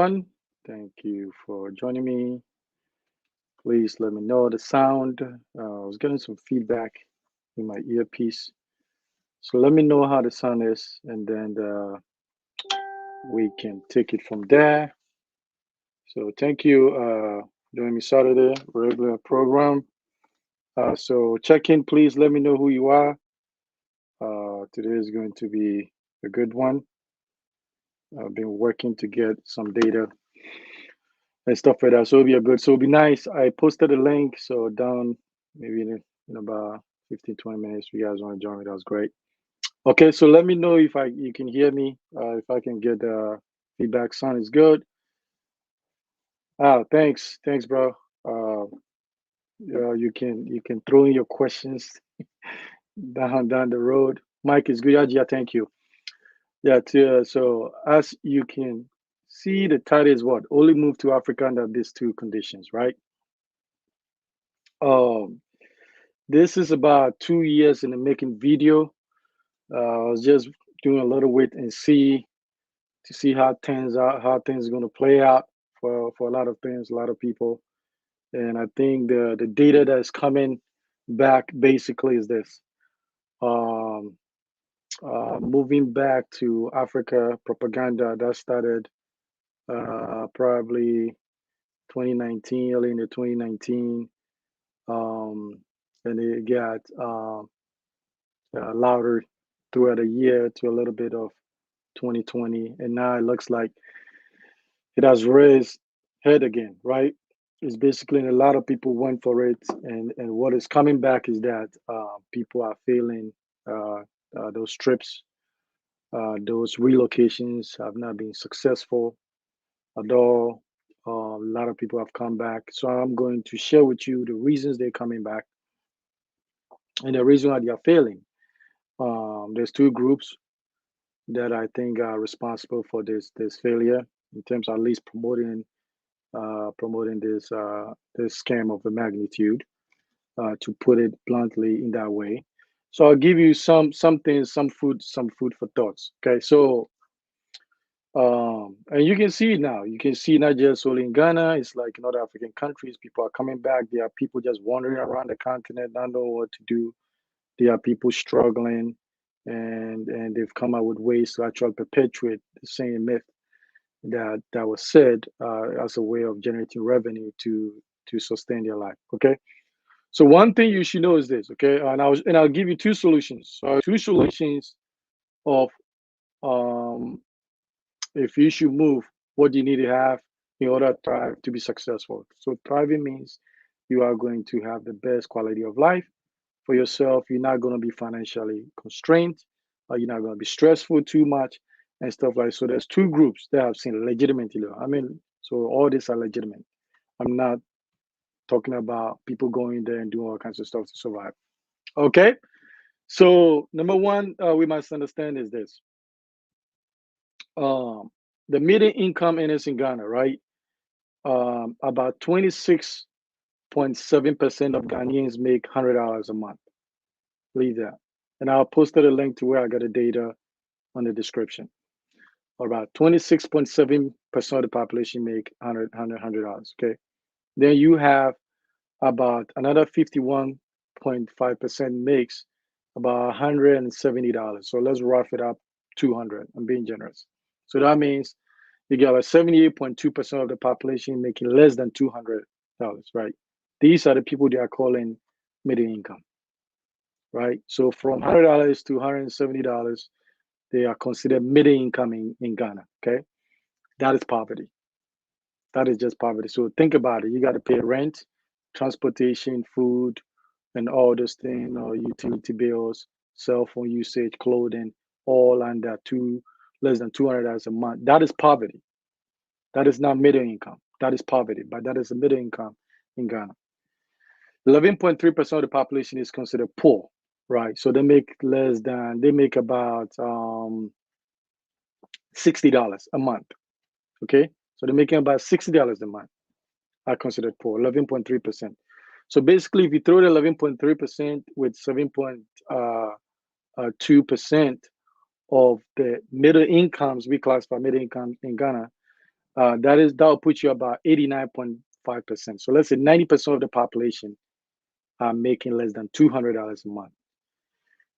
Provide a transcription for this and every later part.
everyone. Thank you for joining me. Please let me know the sound. I was getting some feedback in my earpiece. So let me know how the sound is, and then we can take it from there. So thank you joining me Saturday, regular program. So check in, please let me know who you are. Today is going to be a good one. I've been working to get some data and stuff like that. So it'll be a good. So it'll be nice. I posted a link. So down maybe in about 15, 20 minutes, if you guys want to join me, that was great. Okay, so let me know if you can hear me. If I can get feedback. Sound is good. Thanks, bro. You can throw in your questions down the road. Mike is good. Yeah, thank you. Yeah, so as you can see, the title is what? Only move to Africa under these two conditions, right? Um, this is about 2 years in the making video. I was just doing a little wait and see to see how things are going to play out for a lot of things, a lot of people. And I think the data that is coming back basically is this. Um, Moving back to Africa propaganda that started probably 2019, early in the 2019, um, and it got louder throughout the year to a little bit of 2020, and now it looks like it has raised head again, right? It's basically and a lot of people went for it, and what is coming back is that people are feeling those trips, those relocations have not been successful at all. A lot of people have come back, so I'm going to share with you the reasons they're coming back and the reason why they are failing. There's two groups that I think are responsible for this failure in terms of at least promoting this scam of the magnitude, to put it bluntly in that way. So I'll give you some things, some food for thoughts. Okay, so and you can see it now. You can see not just only in Ghana, it's like in other African countries, people are coming back. There are people just wandering around the continent, not knowing what to do. There are people struggling, and they've come up with ways to actually perpetuate the same myth that was said as a way of generating revenue to sustain their life. Okay, so one thing you should know is this. Okay, and I'll give you two solutions. So two solutions of um, if you should move, what do you need to have in order to thrive to be successful? So thriving means you are going to have the best quality of life for yourself. You're not going to be financially constrained. You're not going to be stressful too much and stuff like. So there's two groups that I've seen legitimately. I mean, so all these are legitimate. I'm not talking about people going there and doing all kinds of stuff to survive. Okay. So number one, we must understand is this. Um, the median income earners in Ghana, right? About 26.7% of Ghanaians make $100 a month. Leave that. And I'll post a link to where I got the data on the description. About 26.7% of the population make $100. Okay. Then you have about another 51.5% makes about $170. So let's rough it up 200. I'm being generous. So that means you got like 78.2% of the population making less than $200, right? These are the people they are calling middle income, right? So from $100 to $170, they are considered middle income in Ghana, okay? That is poverty. That is just poverty. So think about it. You got to pay rent, transportation, food, and all those things, or utility bills, cell phone usage, clothing, all under less than $200 a month. That is poverty. That is not middle income. That is poverty, but that is the middle income in Ghana. 11.3% of the population is considered poor, right? So they make about $60 a month. Okay, so they're making about $60 a month. Are considered poor, 11.3%. So basically, if you throw the 11.3% with 7.2% of the middle incomes, we classify middle income in Ghana, That'll put you about 89.5%. So let's say 90% of the population are making less than $200 a month.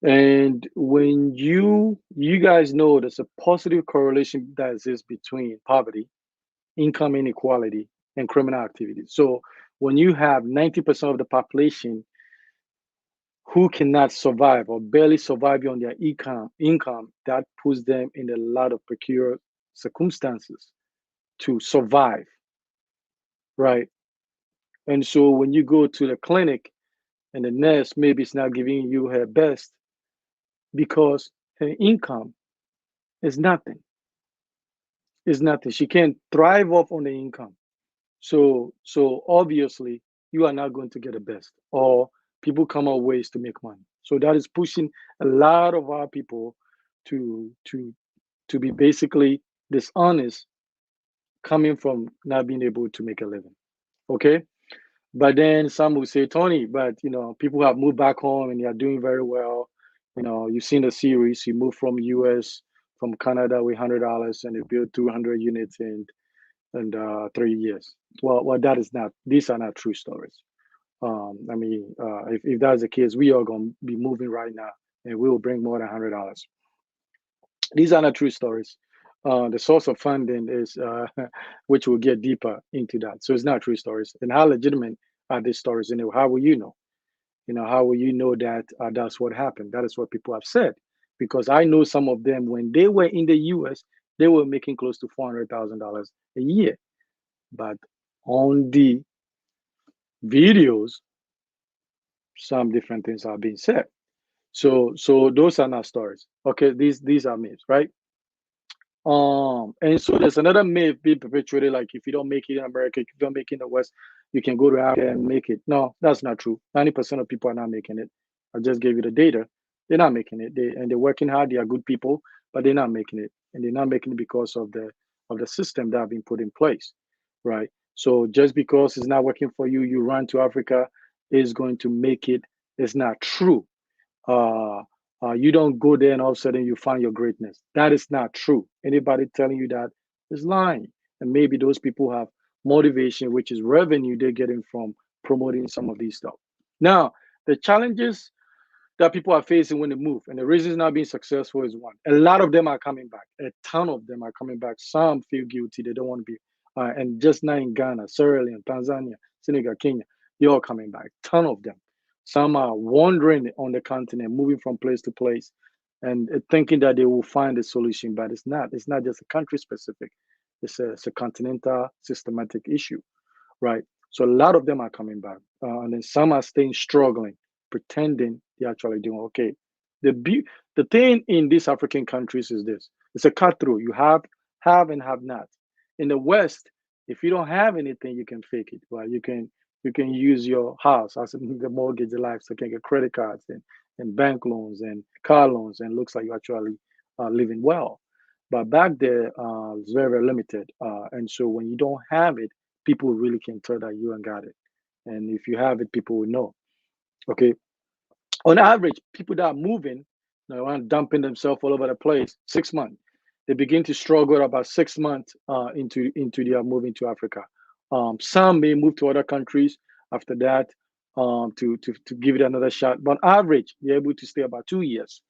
And when you guys know there's a positive correlation that exists between poverty, income inequality, and criminal activity. So when you have 90% of the population who cannot survive or barely survive on their income, that puts them in a lot of peculiar circumstances to survive, right? And so when you go to the clinic and the nurse maybe is not giving you her best because her income is nothing. Is nothing. She can't thrive off on the income. So obviously you are not going to get the best, or people come up ways to make money. So that is pushing a lot of our people to to to be basically dishonest, coming from not being able to make a living. Okay. But then some will say, Tony, but people have moved back home and they are doing very well. You've seen the series. You moved from US, from Canada with $100, and they built 200 units in 3 years. Well, that is not. These are not true stories. If that's the case, we are going to be moving right now, and we will bring more than $100. These are not true stories. The source of funding is, which we'll get deeper into that. So it's not true stories. And how legitimate are these stories? How will you know? How will you know that that's what happened? That is what people have said. Because I know some of them, when they were in the US, they were making close to $400,000 a year. But on the videos, some different things are being said. So those are not stories. Okay, these are myths, right? And so there's another myth being perpetuated, like if you don't make it in America, if you don't make it in the West, you can go to Africa and make it. No, that's not true. 90% of people are not making it. I just gave you the data. They're not making it. They're working hard. They are good people, but they're not making it. And they're not making it because of the system that have been put in place, right? So just because it's not working for you, you run to Africa is going to make it. It's not true. uh, you don't go there and all of a sudden you find your greatness. That is not true. Anybody telling you that is lying. And maybe those people have motivation, which is revenue they're getting from promoting some of these stuff. Now, the challenges that people are facing when they move, and the reasons not being successful is one. A lot of them are coming back. A ton of them are coming back. Some feel guilty. They don't want to be. And just now in Ghana, Sierra Leone, Tanzania, Senegal, Kenya, they're all coming back. Ton of them. Some are wandering on the continent, moving from place to place, and thinking that they will find a solution, but it's not. It's not just a country specific. It's a continental systematic issue, right? So a lot of them are coming back, and then some are staying struggling, pretending they're actually doing okay. The thing in these African countries is this: it's a cut through. You have and have not. In the West, if you don't have anything, you can fake it. Well, you can use your house as the mortgage life, so you can get credit cards and bank loans and car loans, and looks like you actually are living well. But back there, it's very, very limited. And so when you don't have it, people really can tell that you ain't got it. And if you have it, people will know. Okay. On average, people that are moving, around dumping themselves all over the place, 6 months, they begin to struggle about 6 months into their moving to Africa. Some may move to other countries after that, to give it another shot. But on average, they're able to stay about 2 years,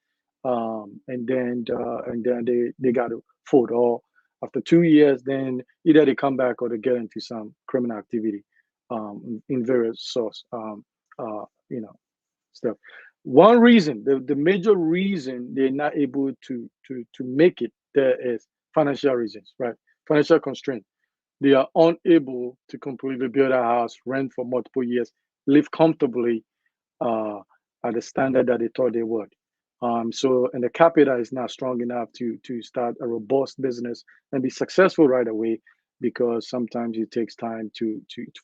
and then they got to fold. Or after 2 years, then either they come back or they get into some criminal activity, in various source, stuff. One reason, the major reason they're not able to make it there is financial reasons, right? Financial constraint. They are unable to completely build a house, rent for multiple years, live comfortably, uh, at the standard that they thought they would. And the capital is not strong enough to start a robust business and be successful right away, because sometimes it takes time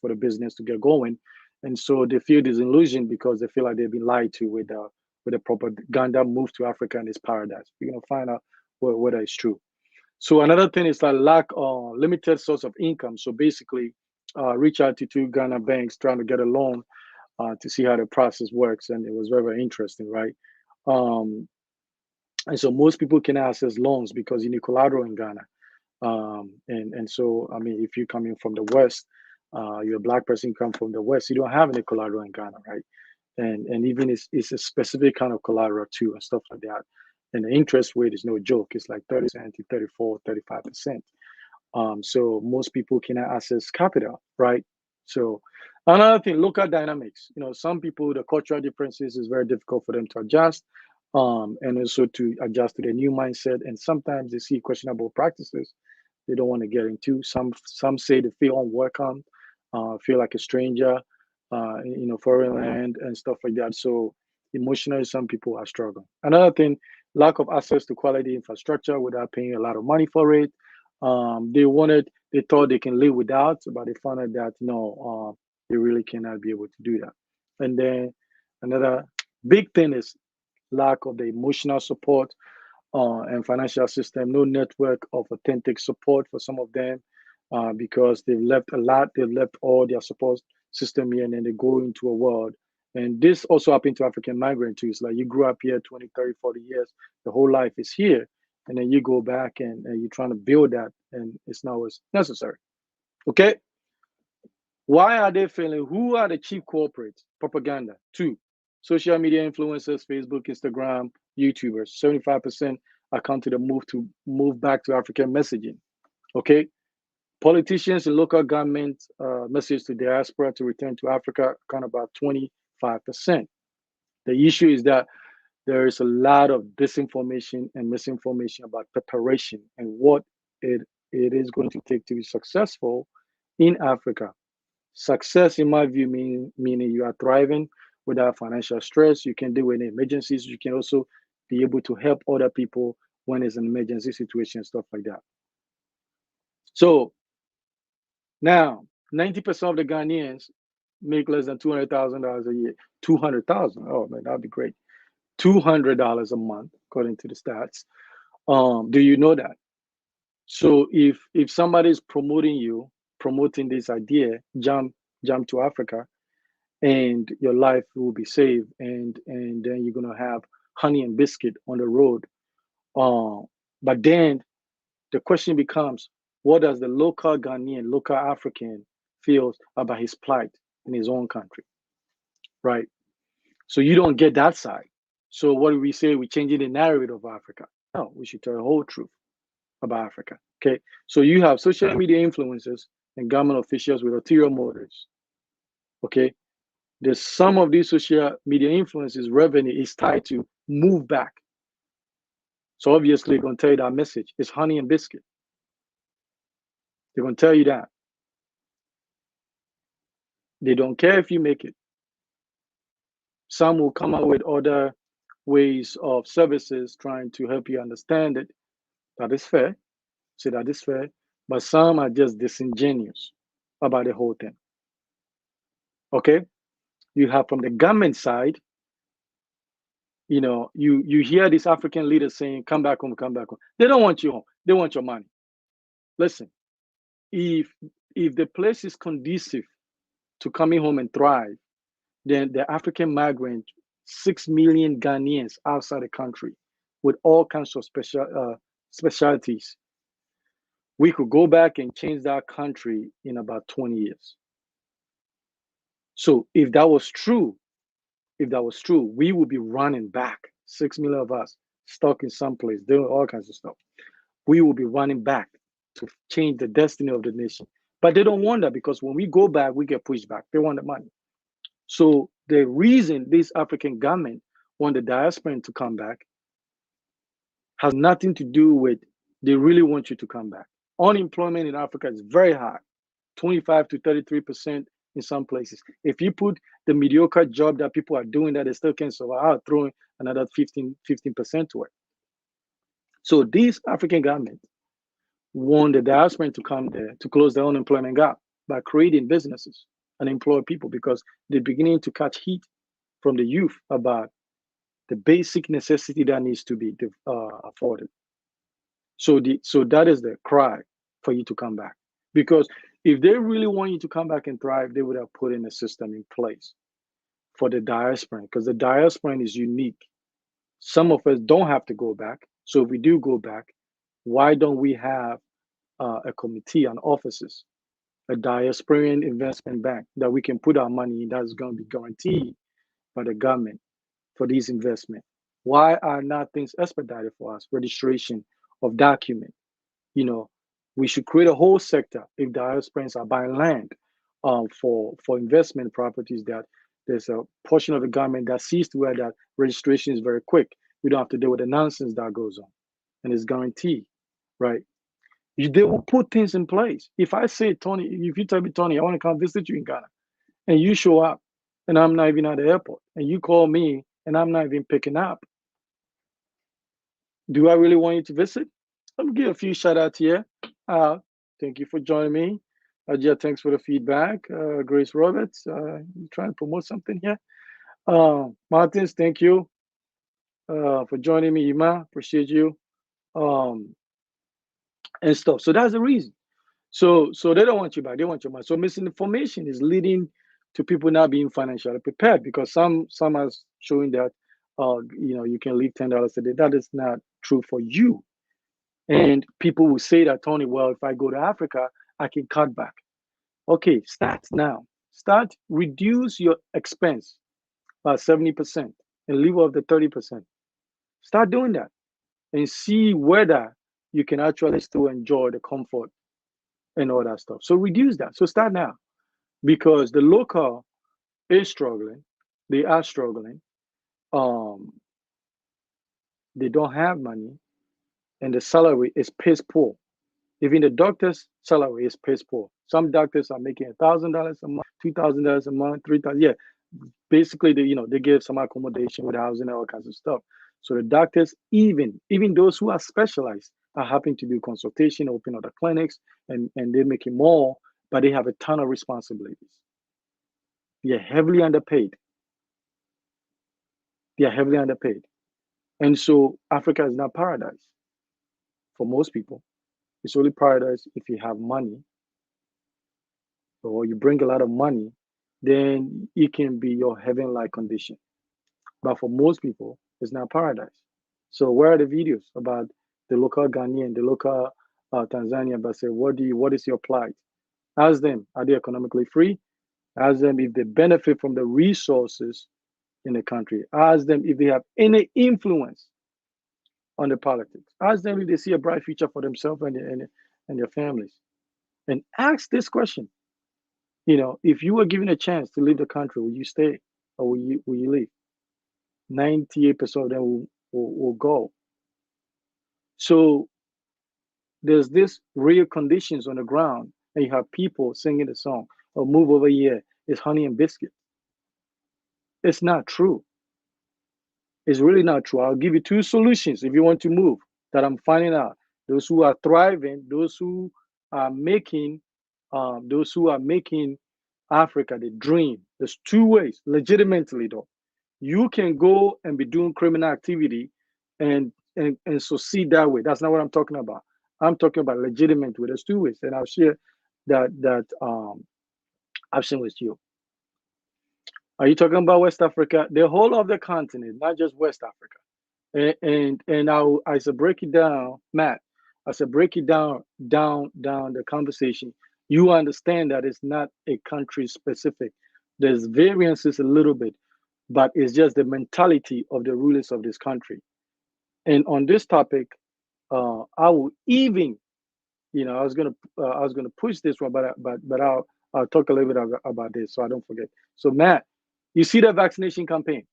for the business to get going, and so they feel disillusioned because they feel like they've been lied to with the propaganda move to Africa and its paradise. You're gonna find out whether it's true. So another thing is that lack of limited source of income. So basically, reach out to two Ghana banks trying to get a loan, to see how the process works, and it was very, very interesting, right? Um, and so most people can access loans because you need collateral in Ghana. And so, I mean, if you're coming from the West, you're a black person come from the West, you don't have any collateral in Ghana, right? And even it's a specific kind of collateral too and stuff like that. And the interest rate is no joke. It's like 30% to 34, 35%. So most people cannot access capital, right? So another thing, local dynamics. You know, some people, the cultural differences is very difficult for them to adjust, and also to adjust to the new mindset. And sometimes they see questionable practices they don't want to get into. Some say they feel unwelcome, feel like a stranger, foreign land and stuff like that. So emotionally, some people are struggling. Another thing, lack of access to quality infrastructure without paying a lot of money for it. They thought they can live without, but they found out that no, they really cannot be able to do that. And then another big thing is lack of the emotional support and financial system, no network of authentic support for some of them because they've left a lot, they've left all their support system here and then they go into a world. And this also happened to African migrants too. It's like you grew up here 20, 30, 40 years, the whole life is here. And then you go back and you're trying to build that and it's not always necessary. Okay. Why are they failing? Who are the chief culprits? Propaganda. Two, social media influencers, Facebook, Instagram, YouTubers. 75% account to the move back to African messaging. Okay. Politicians and local government message to diaspora to return to Africa account about 25%. The issue is that there is a lot of disinformation and misinformation about preparation and what it is going to take to be successful in Africa. Success, in my view, meaning you are thriving without financial stress. You can deal with emergencies. You can also be able to help other people when it's an emergency situation, stuff like that. So now, 90% of the Ghanaians make less than $200,000 a year. 200,000. Oh man, that'd be great. $200 a month, according to the stats. Do you know that? So if somebody is promoting this idea, jump to Africa, and your life will be saved, and then you're gonna have honey and biscuit on the road. But then the question becomes, what does the local Ghanaian, local African feels about his plight in his own country, right? So you don't get that side. So what do we say? We're changing the narrative of Africa. No, we should tell the whole truth about Africa. Okay. So you have social media influencers and government officials with ulterior motives. Okay. The sum of these social media influences revenue is tied to move back. So obviously they're gonna tell you that message. It's honey and biscuit. They're gonna tell you that. They don't care if you make it. Some will come up with other ways of services trying to help you understand it. That is fair. Say that is fair. But some are just disingenuous about the whole thing. Okay? You have from the government side, you hear these African leaders saying, come back home, come back home. They don't want you home. They want your money. Listen, if the place is conducive to coming home and thrive, then the African migrant, 6 million Ghanaians outside the country with all kinds of specialties, we could go back and change that country in about 20 years. So if that was true, we would be running back. 6 million of us stuck in some place, doing all kinds of stuff. We will be running back to change the destiny of the nation. But they don't want that because when we go back, we get pushed back. They want the money. So the reason this African government want the diaspora to come back has nothing to do with they really want you to come back. Unemployment in Africa is very high, 25 to 33% in some places. If you put the mediocre job that people are doing that they still can survive, throwing another 15% to it. So these African governments want the diaspora to come there to close the unemployment gap by creating businesses and employ people because they're beginning to catch heat from the youth about the basic necessity that needs to be afforded. So that is the cry for you to come back. Because if they really want you to come back and thrive, they would have put in a system in place for the diaspora because the diaspora is unique. Some of us don't have to go back. So if we do go back, why don't we have a committee on offices, a diasporan investment bank that we can put our money in that's going to be guaranteed by the government for these investments. Why are not things expedited for us? Registration of document. You know, we should create a whole sector if diasporans are buying land for investment properties, that there's a portion of the government that sees to where that registration is very quick. We don't have to deal with the nonsense that goes on, and it's guaranteed, right? They will put things in place. If I say, Tony, if you tell me, Tony, I want to come visit you in Ghana, and you show up, and I'm not even at the airport, and you call me, and I'm not even picking up, do I really want you to visit? Let me give a few shout outs here. Thank you for joining me. Ajay, thanks for the feedback. Grace Roberts, you trying to promote something here? Martins, thank you for joining me. Ima, appreciate you. And stuff. So that's the reason. So they don't want you back. They want your money. So misinformation is leading to people not being financially prepared, because some are showing that you can leave $10 a day. That is not true for you. And people will say that, Tony, well, if I go to Africa, I can cut back. Okay, start now. Start, reduce your expense by 70% and leave off the 30%. Start doing that and see whether you can actually still enjoy the comfort and all that stuff. So reduce that. So start now, because the local is struggling. They are struggling. They don't have money, and the salary is piss poor. Even the doctor's salary is piss poor. Some doctors are making $1,000 a month, $2,000 a month, 3,000. Yeah, basically they give some accommodation with housing and all kinds of stuff. So the doctors, even those who are specialized, are having to do consultation, open other clinics, and they're making more, but they have a ton of responsibilities. They're heavily underpaid. And so Africa is not paradise for most people. It's only paradise if you have money, or you bring a lot of money, then it can be your heaven-like condition. But for most people, it's not paradise. So where are the videos about the local Ghanaian, the local Tanzanian, but say, what is your plight? Ask them, are they economically free? Ask them if they benefit from the resources in the country. Ask them if they have any influence on the politics. Ask them if they see a bright future for themselves and their families. And ask this question: if you were given a chance to leave the country, will you stay or will you leave? 98% of them will go. So there's this real conditions on the ground, and you have people singing the song, or move over here, it's honey and biscuit. It's not true. It's really not true. I'll give you two solutions if you want to move that I'm finding out. Those who are thriving, those who are making Africa the dream. There's two ways, legitimately though. You can go and be doing criminal activity and succeed that way. That's not what I'm talking about. I'm talking about legitimate way. There's two ways, and I'll share that option with you. Are you talking about West Africa? The whole of the continent, not just West Africa. And I said break it down, Matt. I said break it down the conversation. You understand that it's not a country specific. There's variances a little bit, but it's just the mentality of the rulers of this country. And on this topic, I will even, I was gonna push this one, but I'll talk a little bit about this so I don't forget. So Matt, you see the vaccination campaign,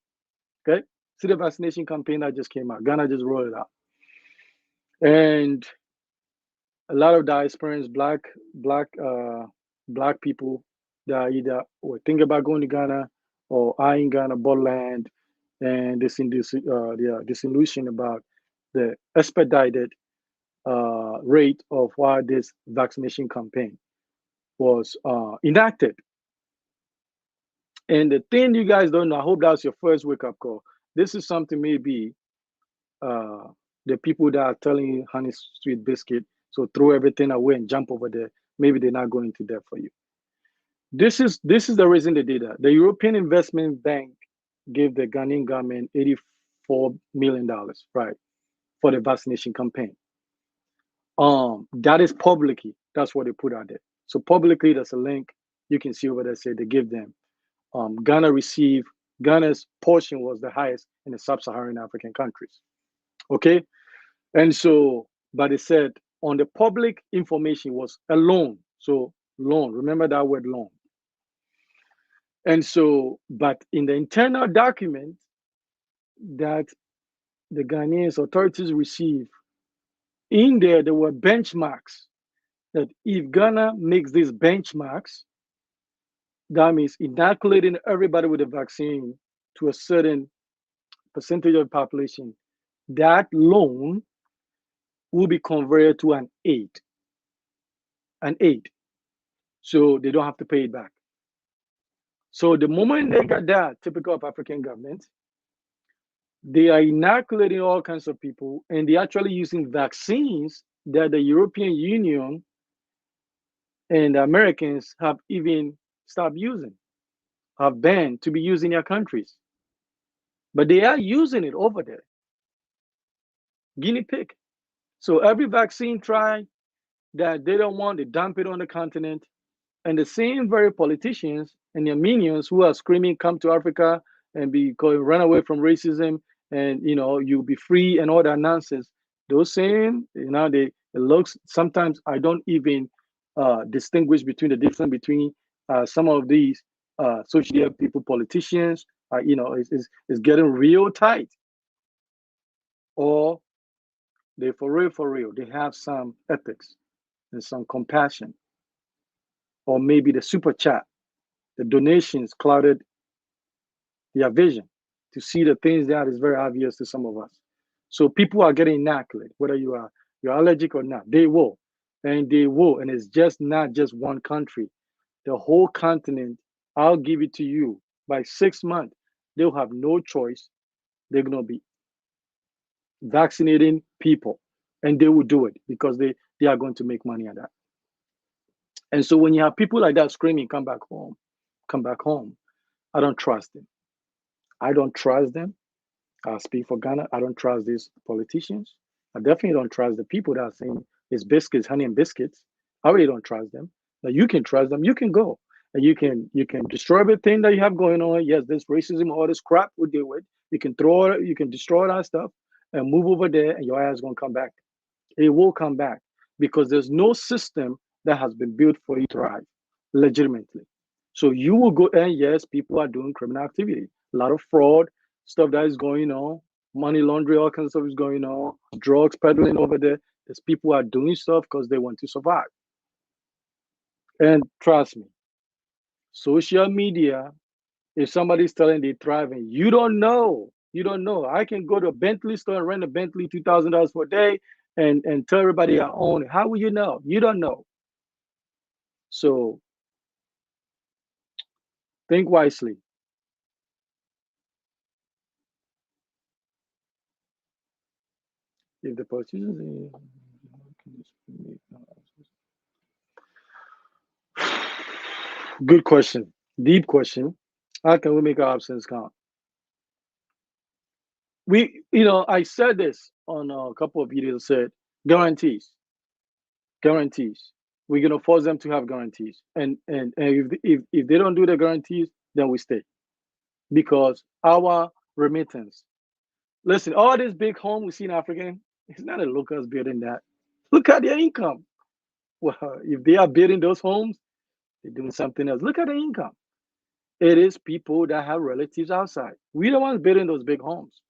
okay? See the vaccination campaign that just came out. Ghana just rolled it out, and a lot of diasporans, black people that either were thinking about going to Ghana or are in Ghana, bought land, and this disillusion about the expedited rate of why this vaccination campaign was enacted. And the thing you guys don't know, I hope that's your first wake-up call. This is something maybe the people that are telling you honey sweet biscuit, so throw everything away and jump over there, maybe they're not going to debt for you. This is the reason they did that. The European Investment Bank gave the Ghanaian government $84 million, right, for the vaccination campaign. That is publicly. That's what they put out there. So publicly, there's a link you can see over there. Say they give them. Ghana's portion was the highest in the sub-Saharan African countries. Okay, and so, but it said on the public information was a loan. So loan. Remember that word loan. And so, but in the internal document that the Ghanaian authorities received, in there were benchmarks that if Ghana makes these benchmarks, that means inoculating everybody with the vaccine to a certain percentage of the population, that loan will be converted to an aid. An aid. So they don't have to pay it back. So the moment they got that, typical of African governments, they are inoculating all kinds of people, and they're actually using vaccines that the European Union and the Americans have even stopped using, have banned to be used in their countries. But they are using it over there. Guinea pig. So every vaccine trial that they don't want, they dump it on the continent. And the same very politicians and their minions who are screaming, come to Africa and run away from racism, and you'll be free and all that nonsense. Those same, it looks, sometimes I don't even distinguish between the difference between some of these social media people, politicians, it's getting real tight. Or they for real, they have some ethics and some compassion. Or maybe the super chat, the donations clouded their vision to see the things that is very obvious to some of us. So people are getting inoculated, whether you're allergic or not. They will. And it's just not just one country. The whole continent, I'll give it to you. By 6 months, they'll have no choice. They're going to be vaccinating people. And they will do it because they are going to make money on that. And so when you have people like that screaming, come back home, I don't trust them. I don't trust them. I'll speak for Ghana. I don't trust these politicians. I definitely don't trust the people that are saying it's biscuits, honey and biscuits. I really don't trust them. Now you can trust them. You can go and you can destroy everything that you have going on. Yes, this racism, all this crap we deal with. You can destroy that stuff and move over there, and your ass is gonna come back. It will come back because there's no system that has been built for you to thrive legitimately. So you will go, and yes, people are doing criminal activity, a lot of fraud, stuff that is going on, money laundering, all kinds of stuff is going on, drugs peddling over there. There's people are doing stuff because they want to survive. And trust me, social media, if somebody's telling they're thriving, you don't know. You don't know. I can go to a Bentley store and rent a Bentley $2,000 for a day and tell everybody I own it. How will you know? You don't know. So think wisely. If the politicians, good question, deep question. How can we make our absence count? I said this on a couple of videos. Said guarantees. We're gonna force them to have guarantees, and if they don't do the guarantees, then we stay because our remittance. Listen, all this big home we see in Africa, it's not a locals building that. Look at their income. Well, if they are building those homes, they're doing something else. Look at the income. It is people that have relatives outside. We're the ones building those big homes.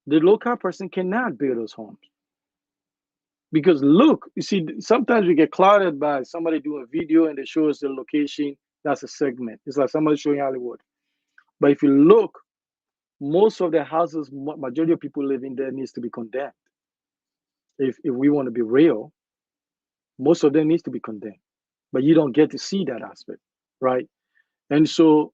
The local person cannot build those homes. Because look, you see, sometimes we get clouded by somebody doing a video and they show us the location. That's a segment. It's like somebody showing Hollywood. But if you look, most of the houses, majority of people living there needs to be condemned. If we want to be real, most of them needs to be condemned. But you don't get to see that aspect, right? And so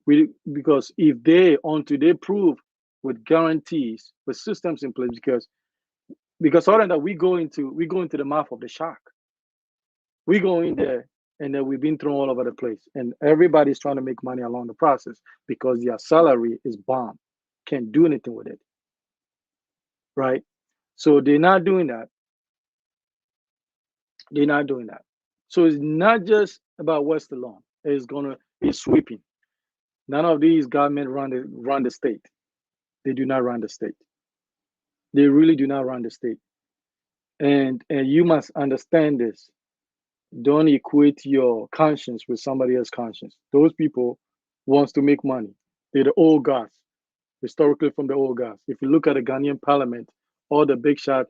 because if until they prove with guarantees, with systems in place, because other than that, we go into the mouth of the shark. We go in there and then we've been thrown all over the place. And everybody's trying to make money along the process because their salary is bomb. Can't do anything with it. Right? So they're not doing that. They're not doing that. So it's not just about what's the law. It's sweeping. None of these government run the state. They do not run the state. They really do not run the state. And you must understand this. Don't equate your conscience with somebody else's conscience. Those people wants to make money. They're the old guys, historically from the old guys. If you look at the Ghanaian parliament, all the big shot,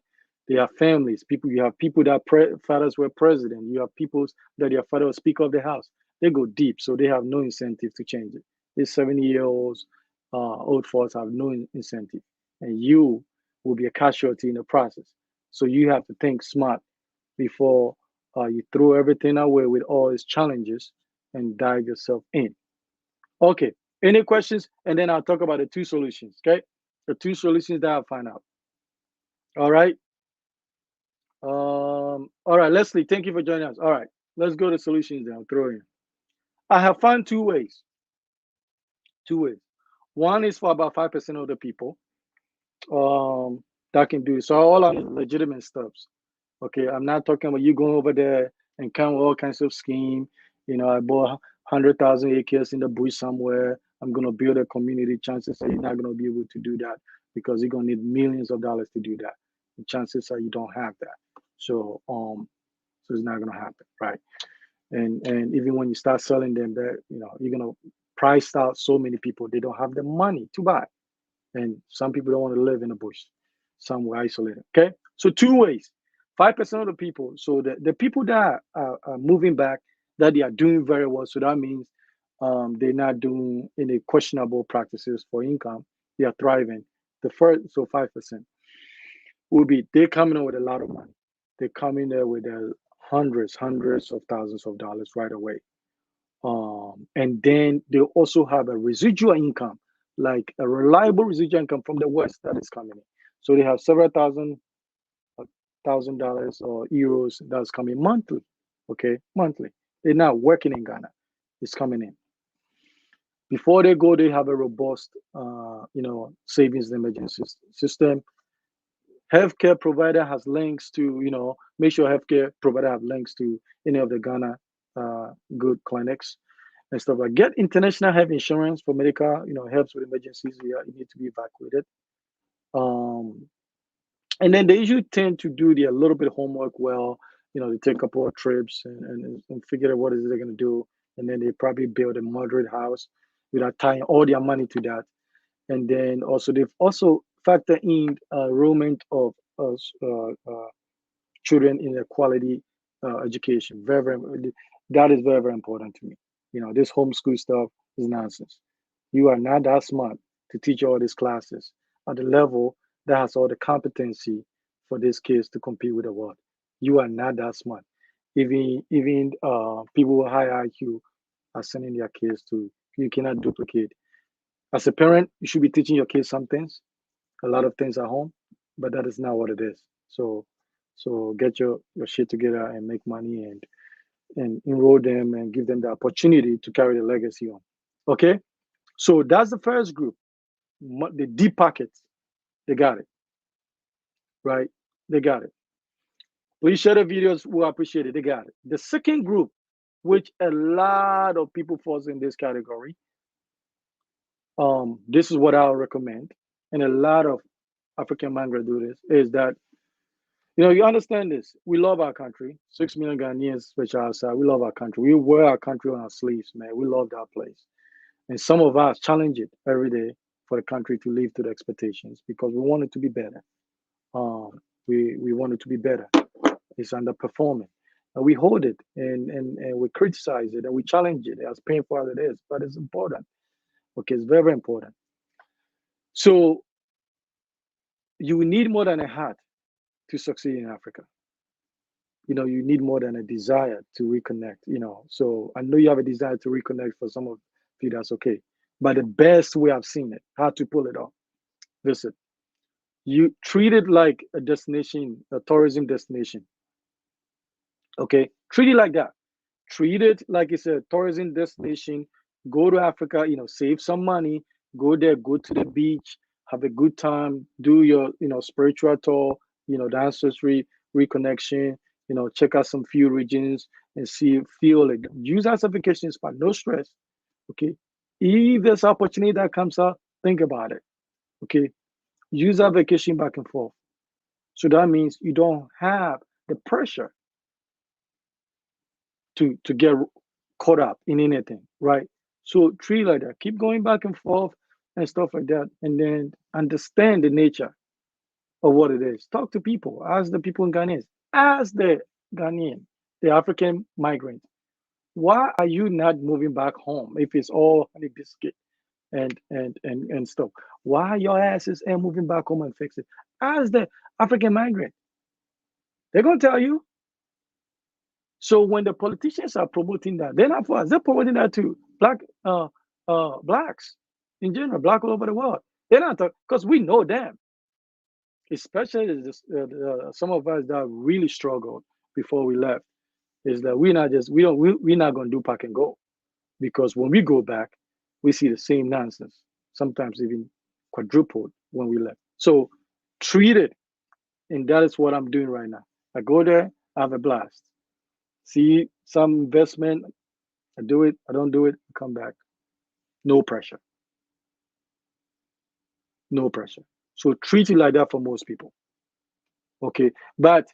they have families. People, you have people that fathers were president. You have people that their father was speaker of the house. They go deep, so they have no incentive to change it. These 70-year-olds, old folks have no incentive, and you will be a casualty in the process. So you have to think smart before you throw everything away with all its challenges and dive yourself in. Okay. Any questions? And then I'll talk about the two solutions. Okay. The two solutions that I'll find out. All right. All right, Leslie, thank you for joining us. All right. Let's go to solutions then. I'll throw in. I have found two ways. Two ways. One is for about 5% of the people that can do it. So all are legitimate steps. Okay, I'm not talking about you going over there and come with all kinds of scheme. You know, I bought 100,000 acres in the bush somewhere. I'm gonna build a community. Chances are you're not gonna be able to do that because you're gonna need millions of dollars to do that. The chances are you don't have that. So it's not gonna happen, right? And even when you start selling them, that you're gonna price out so many people they don't have the money to buy, and some people don't want to live in the bush. Some were isolated. Okay, so two ways. 5% of the people. So the people that are moving back, that they are doing very well. So that means they're not doing any questionable practices for income. They are thriving. The first, so 5% will be they coming in with a lot of money. They come in there with hundreds of thousands of dollars right away. And then they also have a residual income, like a reliable residual income from the West that is coming in. So they have several thousand dollars or euros that's coming monthly. Okay, monthly. They're not working in Ghana. It's coming in. Before they go, they have a robust, savings and emergency system. Healthcare provider has links to, make sure healthcare provider have links to any of the Ghana good clinics and stuff like. Get international health insurance for medical, helps with emergencies. You need to be evacuated. Um, and then they usually tend to do a little bit of homework well. They take a couple of trips and figure out what is it they're going to do, and then they probably build a moderate house without tying all their money to that. And then also they've also factored in enrollment of children in a quality education. That is very, very important to me. This homeschool stuff is nonsense. You are not that smart to teach all these classes at the level that has all the competency for these kids to compete with the world. You are not that smart. Even people with high IQ are sending their kids to. You cannot duplicate. As a parent, you should be teaching your kids some things, a lot of things at home, but that is not what it is. So get your shit together and make money and enroll them and give them the opportunity to carry the legacy on. Okay, so that's the first group. The deep pockets, they got it, right? They got it. Please share the videos. We'll appreciate it. They got it. The second group, which a lot of people falls in this category, this is what I'll recommend, and a lot of African migrants do this, is that you understand this. We love our country. 6 million Ghanaians, especially outside. We love our country. We wear our country on our sleeves, man. We love that place. And some of us challenge it every day for the country to live to the expectations because we want it to be better. We want it to be better. It's underperforming. And we hold it and we criticize it and we challenge it as painful as it is, but it's important. Okay, it's very, very important. So you need more than a heart to succeed in Africa. You need more than a desire to reconnect, So I know you have a desire to reconnect. For some of you, that's okay. But the best way I've seen it, how to pull it off, visit. You treat it like a destination, a tourism destination. Okay? Treat it like that. Treat it like it's a tourism destination. Go to Africa, save some money, go there, go to the beach, have a good time, do your, spiritual tour, the ancestry reconnection, check out some few regions and feel like use as a vacation spot, no stress. Okay. If there's opportunity that comes up, think about it. Okay. Use that vacation back and forth. So that means you don't have the pressure to get caught up in anything, right? So treat like that. Keep going back and forth and stuff like that, and then understand the nature of what it is. Talk to people. Ask the people in Ghanaians. Ask the Ghanaian, the African migrant, why are you not moving back home if it's all honey biscuit and stuff? Why your asses ain't moving back home and fix it? Ask the African migrant. They're gonna tell you. So when the politicians are promoting that, they're not for us. They're promoting that to blacks in general, black all over the world. They're not because we know them, especially some of us that really struggled before we left. Is that we're not gonna do pack and go, because when we go back, we see the same nonsense, sometimes even quadrupled when we left. So treat it, and that is what I'm doing right now. I go there, I have a blast. See some investment, I do it, I don't do it, I come back. No pressure. No pressure. So treat it like that for most people. Okay. But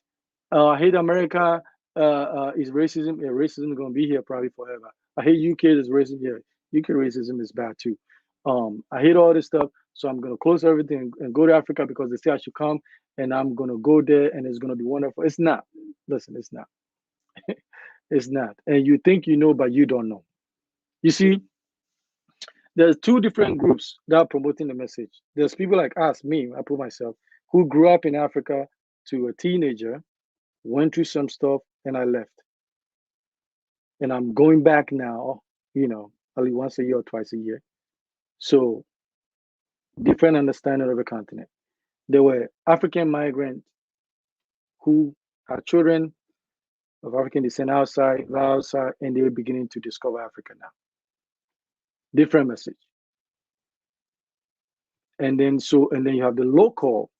I hate America is racism. Yeah, racism is gonna be here probably forever. I hate UK is racism here. UK racism is bad too. I hate all this stuff. So I'm gonna close everything and go to Africa because they say I should come, and I'm gonna go there and it's gonna be wonderful. It's not. Listen, it's not. It's not. And you think you know, but you don't know. You see, there's two different groups that are promoting the message. There's people like us, me, I put myself, who grew up in Africa to a teenager, went through some stuff, and I left. And I'm going back now, only once a year or twice a year. So different understanding of the continent. There were African migrants who had children of African descent outside, and they're beginning to discover Africa now. Different message. And then you have the local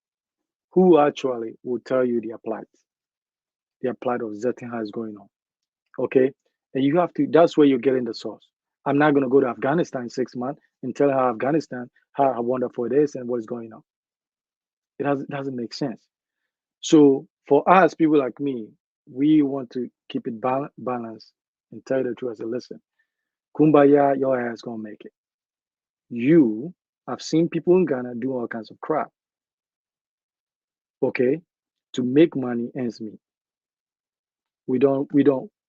who actually will tell you their plight of certain how it's going on. Okay. And you have to, that's where you're getting the source. I'm not going to go to Afghanistan in 6 months and tell how Afghanistan, how wonderful it is and what is going on. It doesn't make sense. So for us, people like me, we want to keep it balanced and tell the truth. I say, listen, kumbaya, your ass going to make it. I've seen people in Ghana do all kinds of crap. Okay. To make money ends meet. We don't,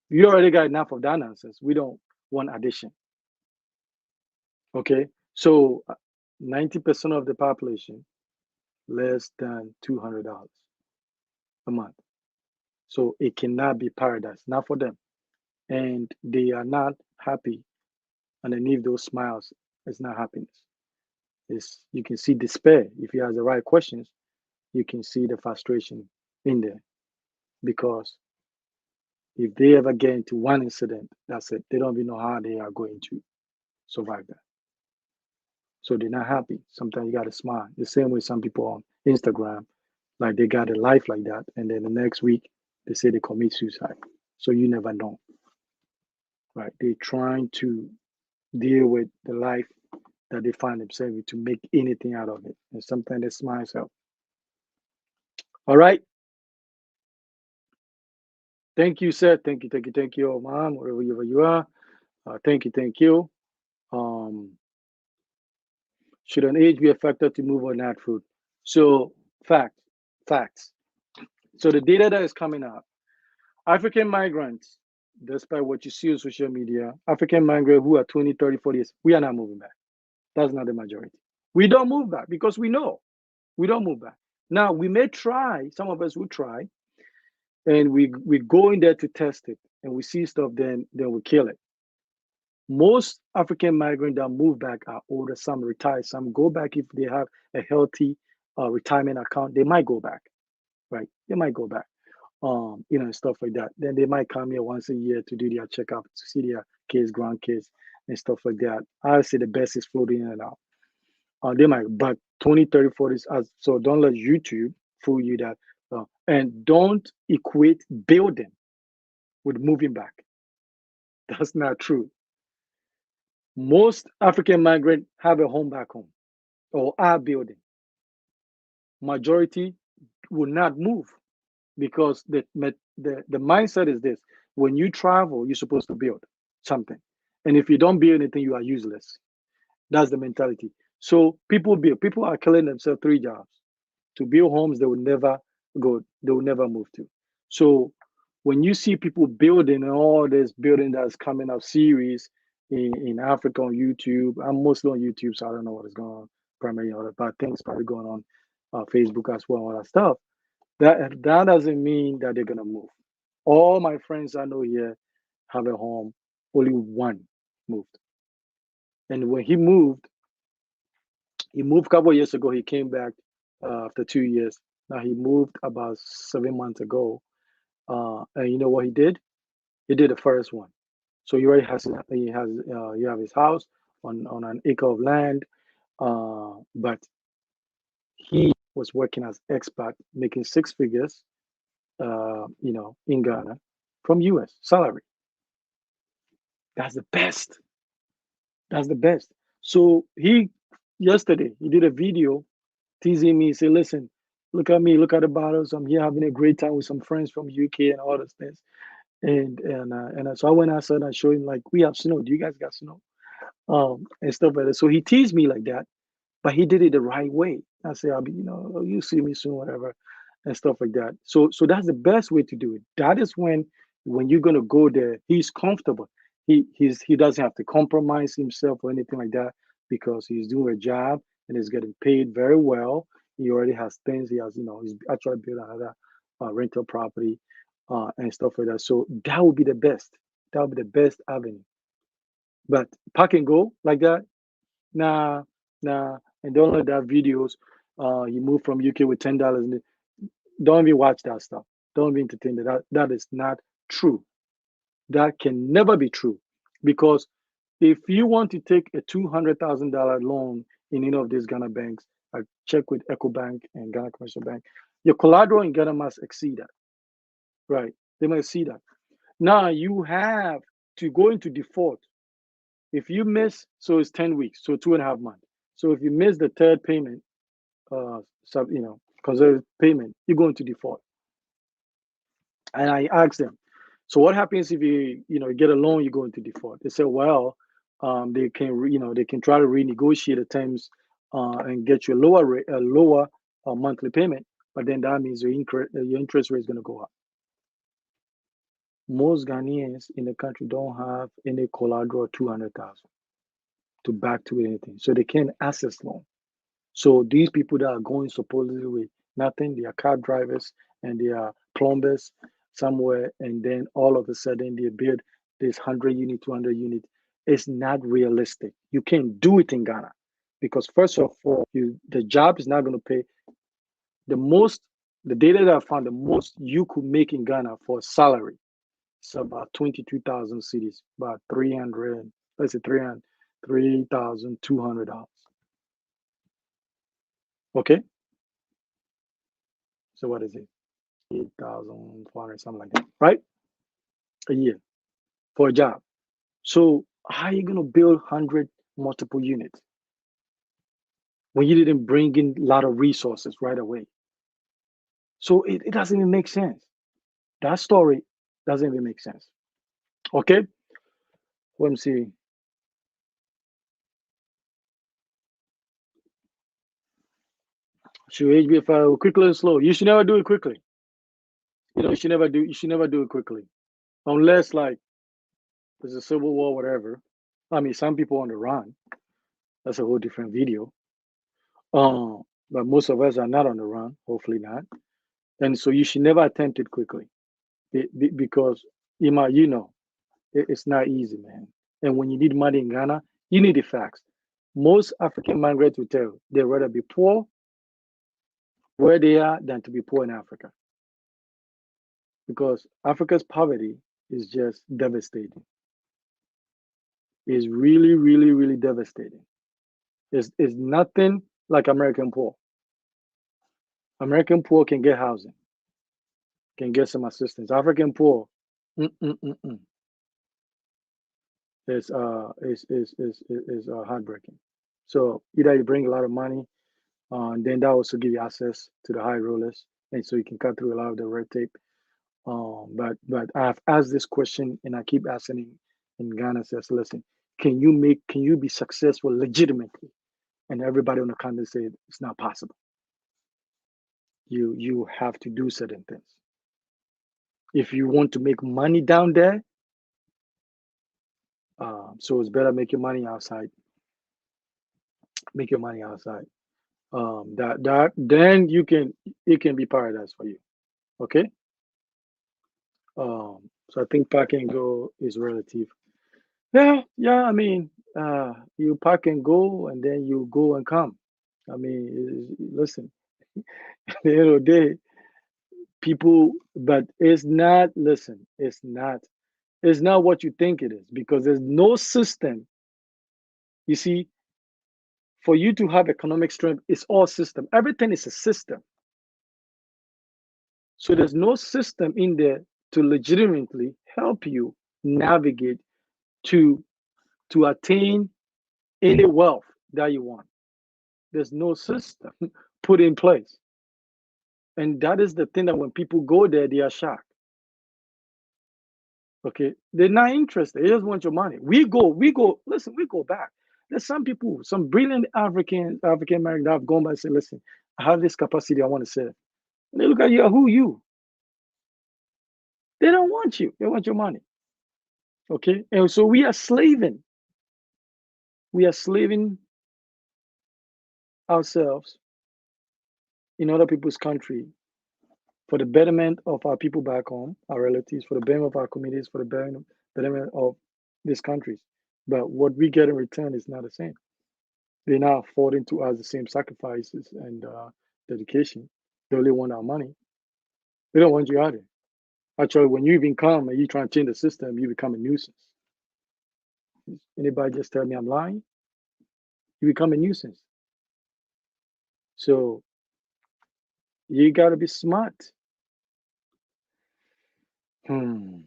you already got enough of that nonsense. We don't want addition. Okay. So 90% of the population, less than $200 a month. So it cannot be paradise, not for them. And they are not happy. Underneath those smiles, it's not happiness. You can see despair. If you ask the right questions, you can see the frustration in there. Because if they ever get into one incident, that's it. They don't even know how they are going to survive that. So they're not happy. Sometimes you got to smile. The same way some people on Instagram, like they got a life like that. And then the next week, they say they commit suicide. So you never know. Right? They're trying to deal with the life that they find themselves in to make anything out of it. And sometimes they smile help. All right. Thank you, sir. Thank you, mom, wherever you are. Thank you. Should an age be a factor to move or not food? So facts. So the data that is coming out, African migrants, despite what you see on social media, African migrants who are 20, 30, 40 years, we are not moving back. That's not the majority. We don't move back because we know we don't move back. Now, we may try, some of us will try, and we go in there to test it, and we see stuff, then we kill it. Most African migrants that move back are older, some retire, some go back if they have a healthy retirement account. They might go back, right? They might go back, and stuff like that. Then they might come here once a year to do their checkup, to see their kids, grandkids, and stuff like that. I say the best is floating in and out. They might, but 20, 30, 40, so don't let YouTube fool you that And don't equate building with moving back. That's not true. Most African migrants have a home back home or are building. Majority will not move because the mindset is this: when you travel, you're supposed to build something, and if you don't build anything, you are useless. That's the mentality. So people build. People are killing themselves 3 jobs to build homes they will never go. They will never move to. So when you see people building and all this building that's coming up series in Africa on YouTube, I'm mostly on YouTube, so I don't know what is going on primarily, but things probably going on Facebook as well, all that stuff. That doesn't mean that they're gonna move. All my friends I know here have a home. Only one moved, and when he moved a couple of years ago. He came back after 2 years. Now he moved about 7 months ago, and you know what he did? He did the first one. So he have his house on an acre of land, but he was working as expat, making 6 figures, in Ghana from US salary. That's the best. That's the best. So he yesterday he did a video teasing me. He said, "Listen, look at me, look at the bottles. I'm here having a great time with some friends from UK and all those things." And so I went outside and I showed him like we have snow. Do you guys got snow? And stuff like that. So he teased me like that, but he did it the right way. I say, I'll be, you see me soon, whatever, and stuff like that. So that's the best way to do it. That is when you're gonna go there, he's comfortable. He doesn't have to compromise himself or anything like that because he's doing a job and he's getting paid very well. He already has things. He has, he's actually built another rental property and stuff like that. So that would be the best. That would be the best avenue. But pack and go like that, nah, nah. And don't let that videos. You move from UK with $10. Don't even watch that stuff. Don't even entertain that. That is not true. That can never be true, because if you want to take a $200,000 loan in any of these Ghana banks, I check with EcoBank and Ghana Commercial Bank, your collateral in Ghana must exceed that, right? They must exceed that. Now you have to go into default. If you miss, so it's 10 weeks, so 2.5 months. So if you miss the third payment, conservative payment, you go into default. And I asked them, so what happens if you get a loan, you go into default? They said, well, they can try to renegotiate the terms and get you a lower monthly payment, but then that means your interest rate is going to go up. Most Ghanaians in the country don't have any collateral 200,000 to back to anything, so they can't access loan. So these people that are going supposedly with nothing, they are car drivers and they are plumbers somewhere, and then all of a sudden they build this 100 unit, 200 unit. It's not realistic. You can't do it in Ghana because first of all, the job is not going to pay the most. The data that I found, the most you could make in Ghana for a salary, it's about 22,000 cities, about 300. Let's say 3,200 dollars. Okay, so what is it? 8,400, something like that, right? A year for a job. So how are you going to build 100 multiple units when you didn't bring in a lot of resources right away? So it doesn't even make sense. That story doesn't even make sense. Okay, let me see. Should HB5 quickly and slow? You should never do it quickly. You should never do it quickly. Unless like there's a civil war, whatever. I mean, some people on the run. That's a whole different video. But most of us are not on the run, hopefully not. And so you should never attempt it quickly because it's not easy, man. And when you need money in Ghana, you need the facts. Most African migrants will tell you they'd rather be poor where they are than to be poor in Africa, because Africa's poverty is just devastating. It's really, really, really devastating. It's nothing like American poor. American poor can get housing. can get some assistance. African poor, mm-mm-mm-mm. Is heartbreaking. So either you bring a lot of money, and then that also give you access to the high rollers, and so you can cut through a lot of the red tape. But I've asked this question, and I keep asking in Ghana. Says, listen, can you be successful legitimately? And everybody on the continent said it's not possible. You have to do certain things. If you want to make money down there, so it's better make your money outside. Make your money outside. That then it can be paradise for you. Okay. So I think pack and go is relative. Yeah. I mean, you pack and go, and then you go and come. I mean, listen. At the end of the day, people, but it's not. Listen, it's not. It's not what you think it is because there's no system. You see, for you to have economic strength, it's all system. Everything is a system. So there's no system in there to legitimately help you navigate to attain any wealth that you want. There's no system put in place. And that is the thing that when people go there, they are shocked. Okay. They're not interested. They just want your money. Listen, we go back. There's some people, some brilliant African American that have gone by and say, listen, I have this capacity I want to serve. And they look at you, who you? They don't want you. They want your money. Okay. And so we are slaving. We are slaving ourselves in other people's country for the betterment of our people back home, our relatives, for the betterment of our communities, for the betterment of these countries. But what we get in return is not the same. They're not affording to us the same sacrifices and dedication. They only want our money. They don't want you out there. Actually, when you even come and you try and change the system, you become a nuisance. Anybody just tell me I'm lying? You become a nuisance. So you got to be smart. Hmm.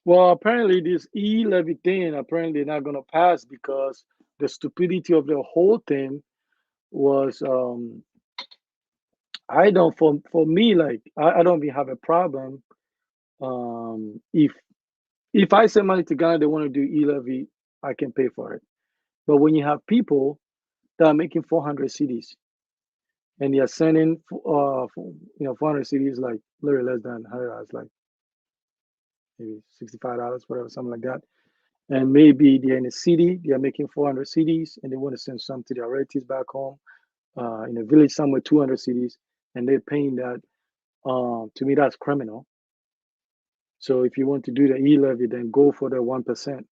Well, apparently this e-levy thing apparently not gonna pass because the stupidity of the whole thing was I don't for me like I don't even have a problem if I send money to Ghana they want to do e-levy I can pay for it. But when you have people that are making 400 CDs and they are sending 400 CDs like literally less than $100 like maybe $65 whatever something like that. And maybe they're in a city, they are making 400 CDs, and they want to send some to their relatives back home in a village somewhere, 200 CDs, and they're paying that. To me, that's criminal. So if you want to do the e-levy, then go for the 1%.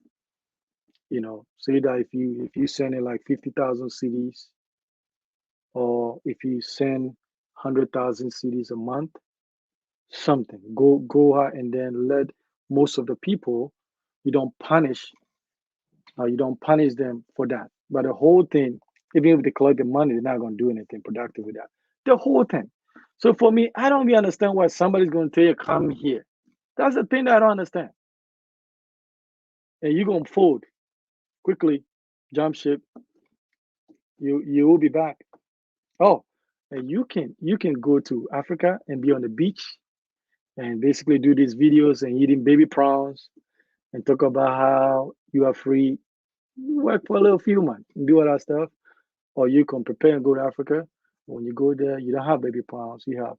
Say that if you send in like 50,000 CDs, or if you send 100,000 CDs a month, something go out and then let most of the people. You don't punish you don't punish them for that. But the whole thing, even if they collect the money, they're not going to do anything productive with that. The whole thing. So for me, I don't really understand why somebody's going to tell you, come here. That's the thing that I don't understand. And you're going to fold quickly, jump ship. You will be back. Oh, and you can go to Africa and be on the beach and basically do these videos and eating baby prawns and talk about how you are free. You work for a little few months and do all that stuff. Or you can prepare and go to Africa. When you go there, you don't have baby prawns. You have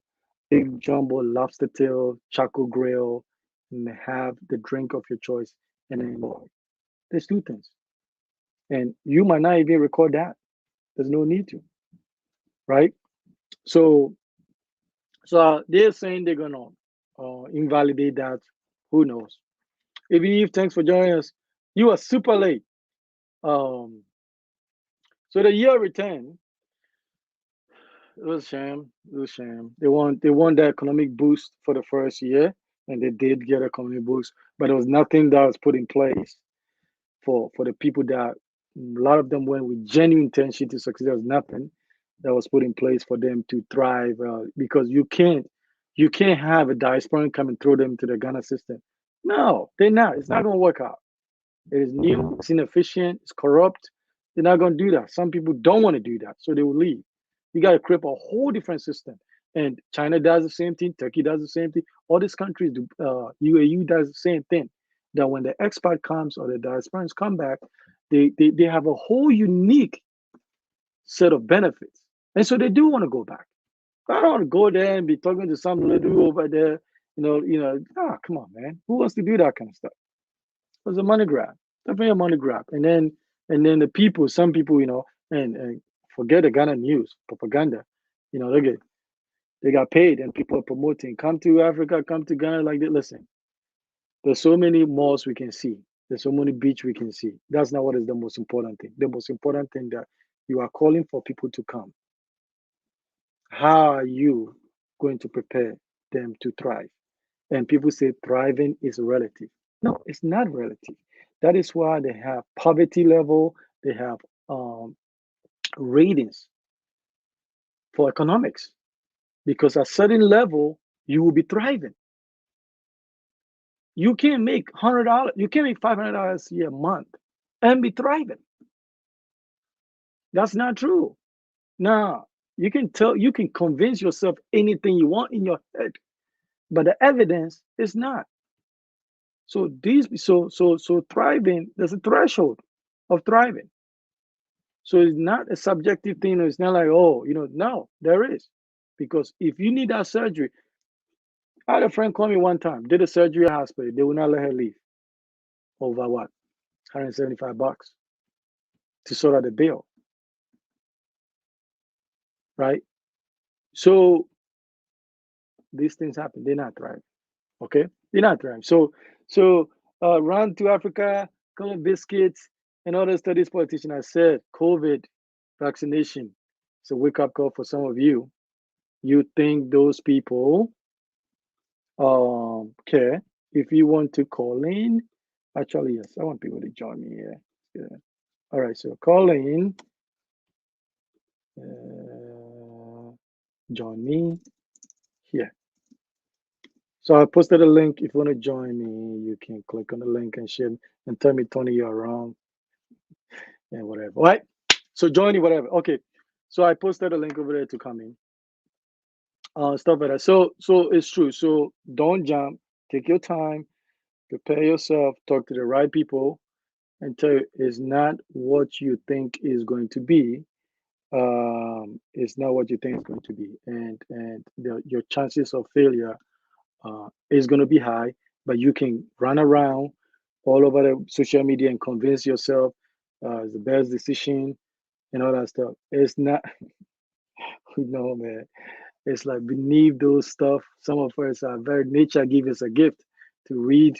big jumbo lobster tail, charcoal grill, and have the drink of your choice and then enjoy. There's two things. And you might not even record that. There's no need to, right? So they're saying they're gonna invalidate that. Who knows? Eve, thanks for joining us. You are super late. Um, so the year return, it was a shame. It was a shame. They want the economic boost for the first year, and they did get economic boost, but there was nothing that was put in place for the people that A lot of them went with genuine intention to succeed. There was nothing that was put in place for them to thrive because you can't have a diaspora come and throw them to the Ghana system. No, they're not. It's not going to work out. It is new, it's inefficient, it's corrupt. They're not going to do that. Some people don't want to do that, so they will leave. You got to create a whole different system. And China does the same thing, Turkey does the same thing. All these countries do, UAE does the same thing. That when the expat comes or the diasporans come back, they have a whole unique set of benefits. And so they do want to go back. I don't want to go there and be talking to some little over there, come on, man. Who wants to do that kind of stuff? It was a money grab. Definitely a money grab. And then the people, some people, and forget the Ghana news, propaganda, they got paid and people are promoting, come to Africa, come to Ghana like that. Listen, there's so many malls we can see. There's so many beach we can see. That's not what is the most important thing. The most important thing that you are calling for people to come. How are you going to prepare them to thrive? And people say thriving is relative. No, it's not relative. That is why they have poverty level, they have ratings for economics. Because at a certain level, you will be thriving. You can't make $100, you can't make $500 a year a month and be thriving. That's not true. Now, you can convince yourself anything you want in your head, but the evidence is not. So thriving, there's a threshold of thriving. So it's not a subjective thing. It's not like, no, there is. Because if you need that surgery, I had a friend call me one time, did a surgery at a hospital. They would not let her leave. Over what? $175 to sort out the bill. Right? So these things happen. They're not thriving. Okay? They're not thriving. So run to Africa, come with biscuits, and all the studies politicians. I said COVID vaccination. It's a wake-up call for some of you. You think those people care. If you want to call in, actually, yes, I want people to join me here. Yeah. All right, so call in. Join me here. So I posted a link. If you want to join me, you can click on the link and share and tell me, Tony, you're wrong and whatever. All right. So join me, whatever. Okay. So I posted a link over there to come in. Stuff like that. So it's true. So don't jump. Take your time. Prepare yourself. Talk to the right people, and tell you it's not what you think is going to be. It's not what you think it's going to be, and your chances of failure is going to be high. But you can run around all over the social media and convince yourself it's the best decision and all that stuff. It's not. No, man. It's like beneath those stuff. Some of us are very nature give us a gift to read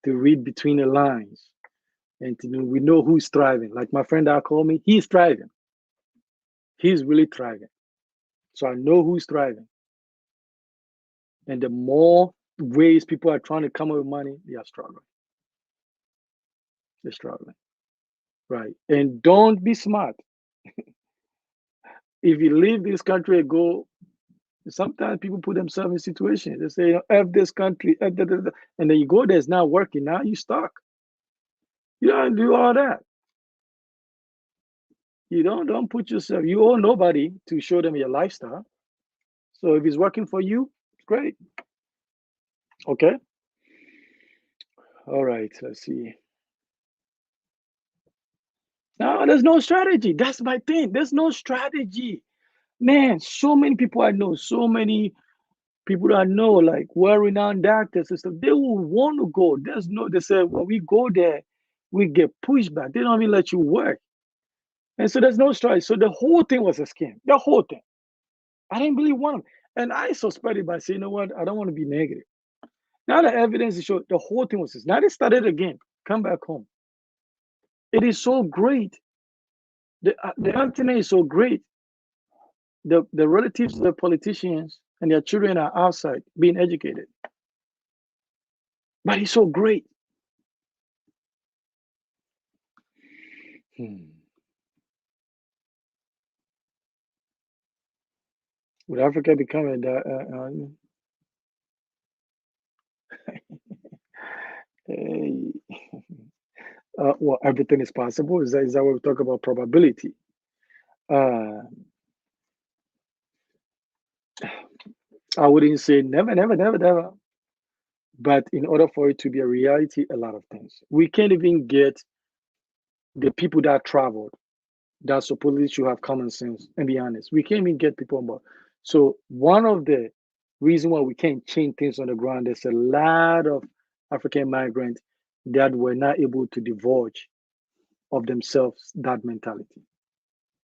between the lines, and to know, we know who's thriving. Like my friend that called me, he's thriving. He's really thriving. So I know who's thriving. And the more ways people are trying to come up with money, they are struggling. They're struggling. Right. And don't be smart. If you leave this country and go, sometimes people put themselves in situations. They say, F this country, F and then you go there, it's not working. Now you stuck. You don't do all that. You don't put yourself, you owe nobody to show them your lifestyle. So if it's working for you, it's great. Okay. All right, let's see. No, there's no strategy. That's my thing. There's no strategy. Man, so many people I know, so many people I know, like well-renowned doctors and stuff, they will want to go. They say, when we go there, we get pushback. They don't even let you work. And so there's no strategy. So the whole thing was a scam. The whole thing. I didn't believe one of them. And I suspected by saying, you know what, I don't want to be negative. Now the evidence is showing the whole thing was this. Now they started again. Come back home. It is so great. The internet is so great. The relatives of the politicians and their children are outside being educated. But it's so great. Would Africa become a well, everything is possible. Is that what we talk about probability? Uh, I wouldn't say never, never, never, never. But in order for it to be a reality, a lot of things. We can't even get the people that traveled that supposedly should have common sense and be honest. We can't even get people on board. So one of the reason why we can't change things on the ground, there's a lot of African migrants that were not able to divulge of themselves that mentality.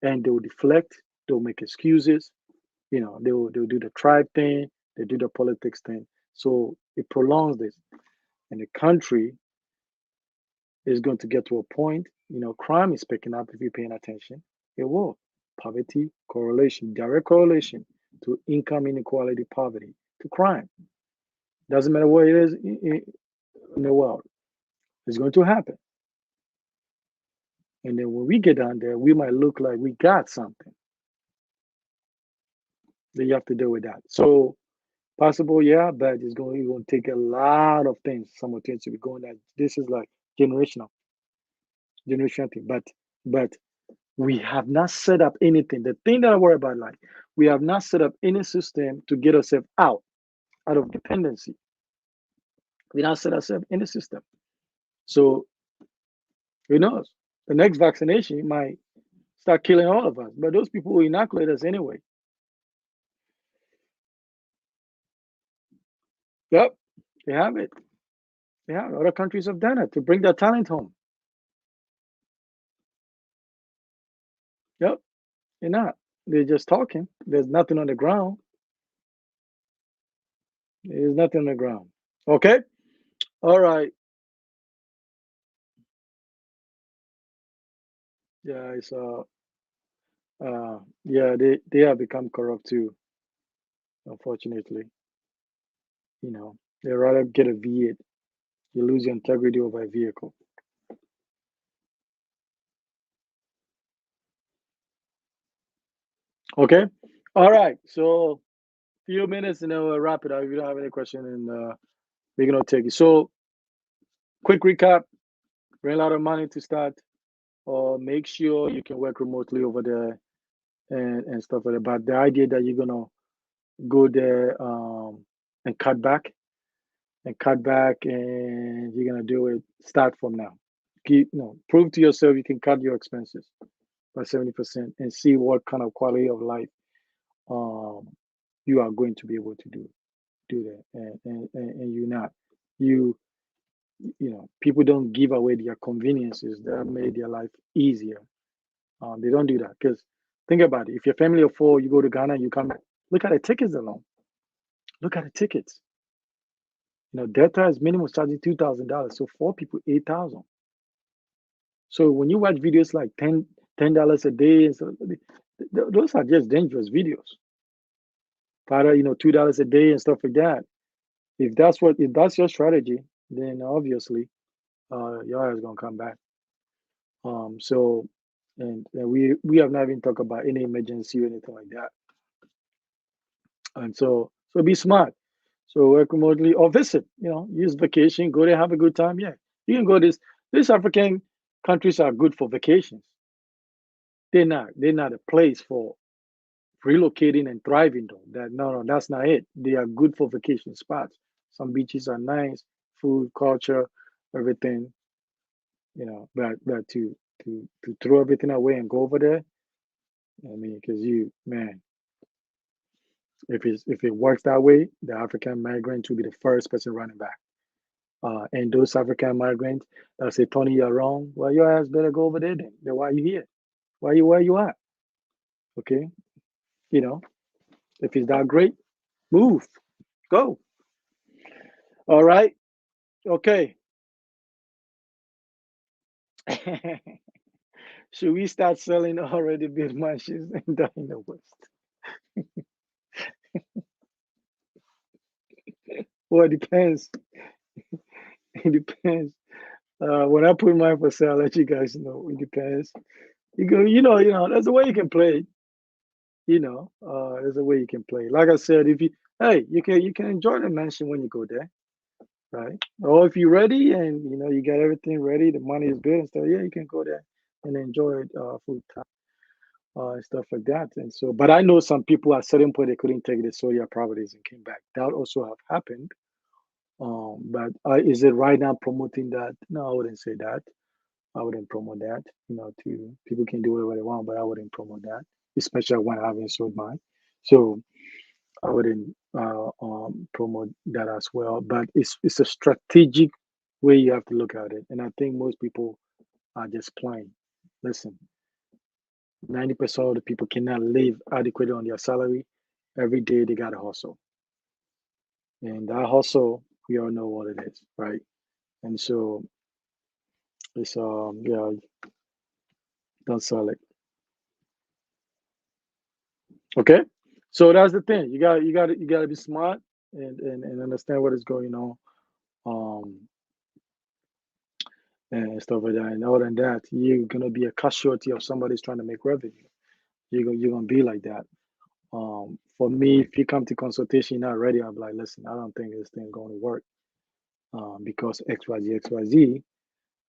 And they will deflect, they'll make excuses, they'll do the tribe thing, they do the politics thing. So it prolongs this. And the country is going to get to a point, crime is picking up if you're paying attention. It will. Poverty correlation, direct correlation to income inequality, poverty, to crime. Doesn't matter where it is in the world. It's going to happen. And then when we get down there, we might look like we got something. Then you have to deal with that. So possible, yeah, but it's going to take a lot of things simultaneously going that this is like generational, generational thing. But we have not set up anything. The thing that I worry about, like, we have not set up any system to get ourselves out of dependency. We not set ourselves in the system. So who knows? The next vaccination might start killing all of us. But those people will inoculate us anyway. Yep, they have it. Yeah, other countries have done it to bring their talent home. Yep, they're not. They're just talking. There's nothing on the ground. There's nothing on the ground. Okay. All right. Yeah, it's yeah, they have become corrupt too, unfortunately. They rather get a V8. You lose your integrity over a vehicle. Okay. All right. So few minutes and then we'll wrap it up. If you don't have any question, and we're gonna take it. So quick recap: bring a lot of money to start, or make sure you can work remotely over there and stuff like that. But the idea that you're gonna go there and cut back, and you're gonna do it. Start from now. Prove to yourself you can cut your expenses by 70% and see what kind of quality of life um, you are going to be able to do that. And you're not. You people don't give away their conveniences that made their life easier. They don't do that because think about it. If your family of four, you go to Ghana, you come back. Look at the tickets alone. Look at the tickets. Delta is minimum charging $2,000, so four people 8,000. So when you watch videos like $10 a day, and so those are just dangerous videos. Father, $2 a day and stuff like that. If that's your strategy, then obviously your ass gonna come back. So and we have not even talked about any emergency or anything like that. And so be smart. So work remotely or visit, use vacation, go there, have a good time. Yeah. You can go these African countries are good for vacations. They're not a place for relocating and thriving though. No, that's not it. They are good for vacation spots. Some beaches are nice, food, culture, everything, but to throw everything away and go over there, I mean, because man, if it works that way, the African migrant will be the first person running back. And those African migrants that say, Tony, you're wrong. Well, your ass better go over there then. Then why are you here? Why you where you at? Okay. You know, if it's that great, move. Go. All right. Okay. Should we start selling already built mansions and die in the West? Well, it depends. It depends. When I put mine for sale, I'll let you guys know. It depends. You go, that's the way you can play it. There's a way you can play. Like I said, if you hey, you can enjoy the mansion when you go there, right? Or if you're ready and you got everything ready, the money is good and stuff. Yeah, you can go there and enjoy it full time and stuff like that. And so, but I know some people at certain point they couldn't take the sold their properties and came back. That also have happened. But is it right now promoting that? No, I wouldn't say that. I wouldn't promote that. To people can do whatever they want, but I wouldn't promote that, especially when I haven't sold mine. So I wouldn't promote that as well. But it's a strategic way you have to look at it, and I think most people are just playing. Listen, 90% of the people cannot live adequately on their salary. Every day they got to hustle, and that hustle we all know what it is, right? And so it's yeah, don't sell it. Okay, so that's the thing. You got to be smart and understand what is going on. Um, and stuff like that. And other than that, you're gonna be a casualty of somebody's trying to make revenue. You're gonna be like that. For me, if you come to consultation, you're not ready, I'm like, listen, I don't think this thing going to work. Because XYZ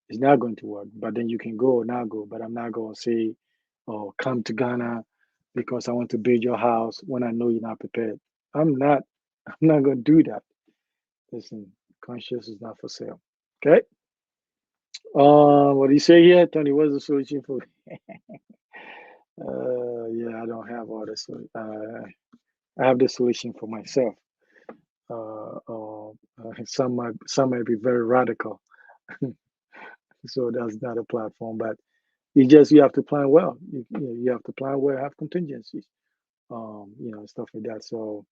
is not going to work. But then you can go or not go. But I'm not gonna say, oh, come to Ghana because I want to build your house when I know you're not prepared. I'm not. I'm not gonna do that. Listen, conscious is not for sale. Okay. What do you say here, Tony? What's the solution for? Yeah, I don't have all the I have the solution for myself. Some might be very radical, so that's not a platform. But you have to plan well. You have to plan well, have contingencies, stuff like that. So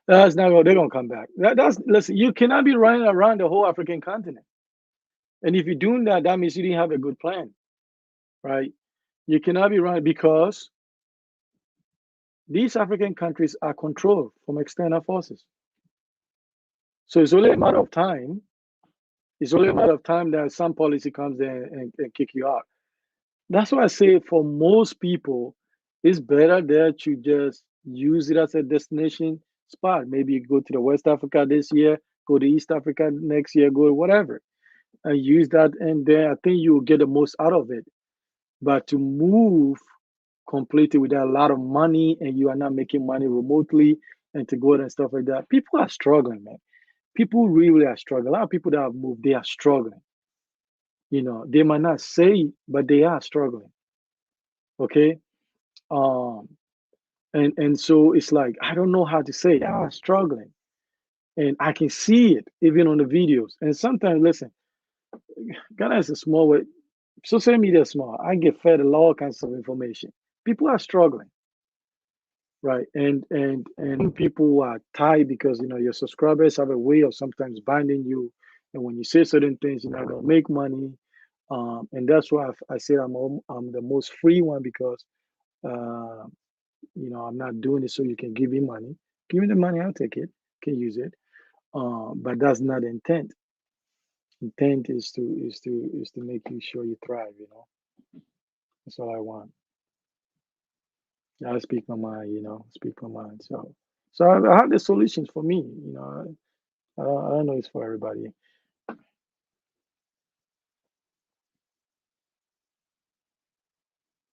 that's not they're gonna come back. That's listen. You cannot be running around the whole African continent, and if you're doing that, that means you didn't have a good plan, right? You cannot be running because these African countries are controlled from external forces. So it's only a matter of time. It's only a matter of time that some policy comes there and kick you out. That's why I say for most people, it's better there to just use it as a destination spot. Maybe you go to the West Africa this year, go to East Africa next year, go to whatever, and use that. And then I think you will get the most out of it. But to move completely without a lot of money and you are not making money remotely and to go there and stuff like that, people are struggling, man. People really are struggling. A lot of people that have moved, they are struggling. They might not say it, but they are struggling. Okay. Um, and so it's like I don't know how to say it. I'm struggling. And I can see it even on the videos. And sometimes listen, Ghana is a small way. Social media is small. I get fed all kinds of information. People are struggling. Right. And people are tied because your subscribers have a way of sometimes binding you. And when you say certain things, you're not gonna make money. And that's why I say I'm the most free one because uh, I'm not doing it so you can give me money. Give me the money, I'll take it, can use it. But that's not the intent. Intent is to make you sure you thrive. That's all I want. I speak my mind. Speak my mind. So I have the solutions for me. I don't know it's for everybody.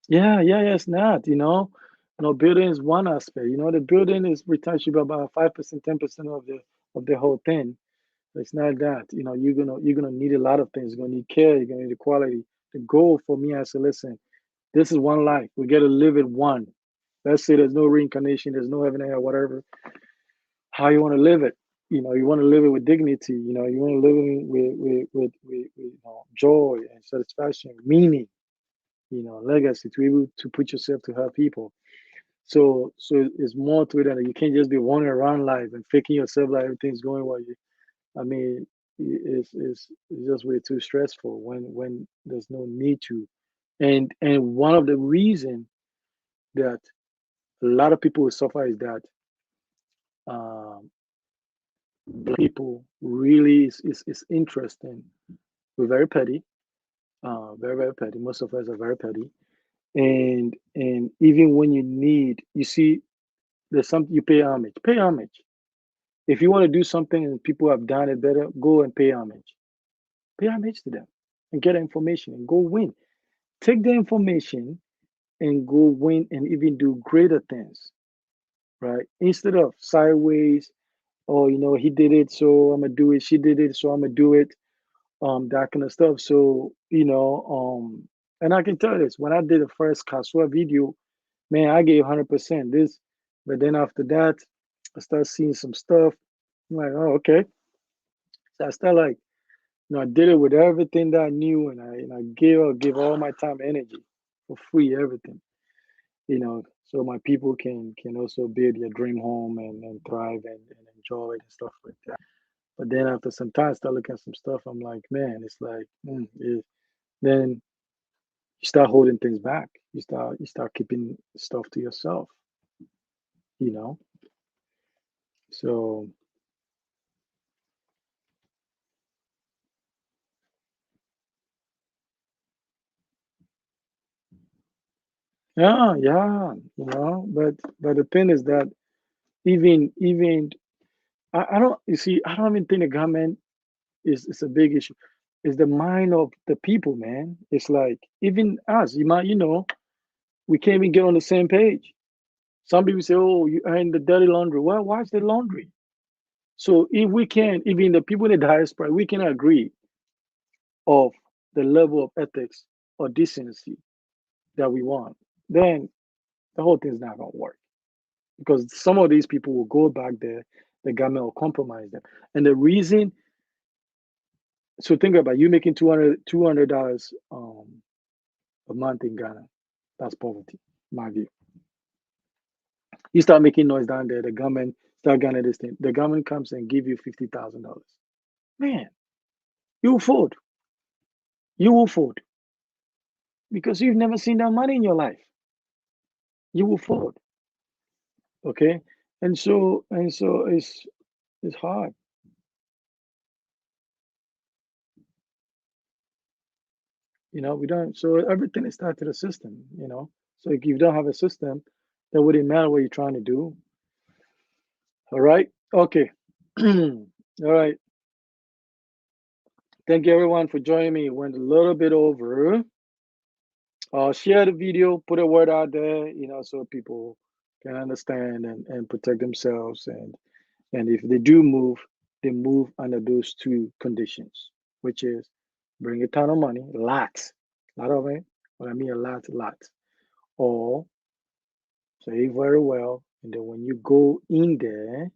Yeah, yeah, yeah, it's not. Building is one aspect. The building is retouched by about 5%, 10% of the whole thing. It's not that. You're gonna need a lot of things. You're gonna need care. You're gonna need equality. The goal for me, I say, listen, this is one life. We gotta live it one. Let's say there's no reincarnation, there's no heaven or whatever. How you want to live it? You want to live it with dignity. You want to live it with joy and satisfaction, meaning. Legacy to be able to put yourself to help people. So it's more to it than you can't just be wandering around life and faking yourself like everything's going well. I mean, it's just way too stressful when there's no need to. And one of the reason that a lot of people will suffer is that um, people really is interesting. We're very petty. Very, very petty. Most of us are very petty. And even when you need, you see, there's something you pay homage. Pay homage. If you want to do something and people have done it better, go and pay homage. Pay homage to them and get information and go win. Take the information and go win and even do greater things, right? Instead of sideways, oh, he did it, so I'm gonna do it. She did it, so I'm gonna do it. That kind of stuff. So, and I can tell you this: when I did the first Kasua video, man, I gave 100% this, but then after that, I started seeing some stuff. I'm like, oh, okay. So I started like, I did it with everything that I knew, and I gave all my time, energy for free, everything. So my people can also build their dream home and thrive and enjoy it and stuff like that. But then after some time, I start looking at some stuff. I'm like, man, it's like, then you start holding things back. You start keeping stuff to yourself. You know. So yeah, yeah. But the thing is that even I don't. You see, I don't even think the government is a big issue. It's the mind of the people, man. It's like even us. We can't even get on the same page. Some people say, "Oh, you earn the dirty laundry." Well, why's the laundry? So if we can, even the people in the diaspora, we can agree of the level of ethics or decency that we want, then the whole thing's not gonna work because some of these people will go back there, the government will compromise them, and the reason. So think about you making $200 a month in Ghana. That's poverty, in my view. You start making noise down there, the government start Ghana this thing. The government comes and give you $50,000. Man, you will fold. You will fold because you've never seen that money in your life. You will fold. Okay, and so it's hard. We don't. So everything is tied to the system. So if you don't have a system, that wouldn't matter what you're trying to do. All right. Okay. All right. Thank you everyone for joining me. It went a little bit over. Share the video, put a word out there, so people can understand and protect themselves. And if they do move, they move under those two conditions, which is bring a ton of money, lots, a lot of it. What I mean, a lot, or save very well. And then when you go in there,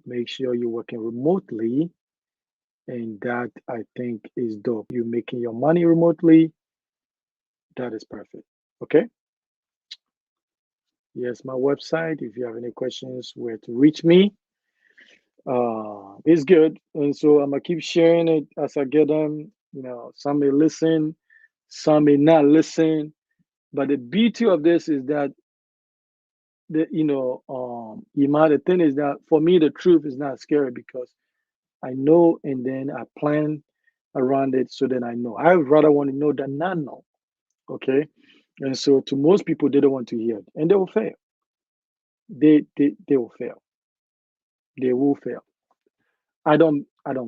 make sure you're working remotely. And that I think is dope. You're making your money remotely. That is perfect. Okay. Yes, my website. If you have any questions, where to reach me, it's good. And so I'm gonna keep sharing it as I get them. Some may listen, some may not listen. But the beauty of this is that the thing is that for me the truth is not scary because I know and then I plan around it so then I know. I would rather want to know than not know. Okay. And so to most people they don't want to hear it and they will fail. They will fail. They will fail. I don't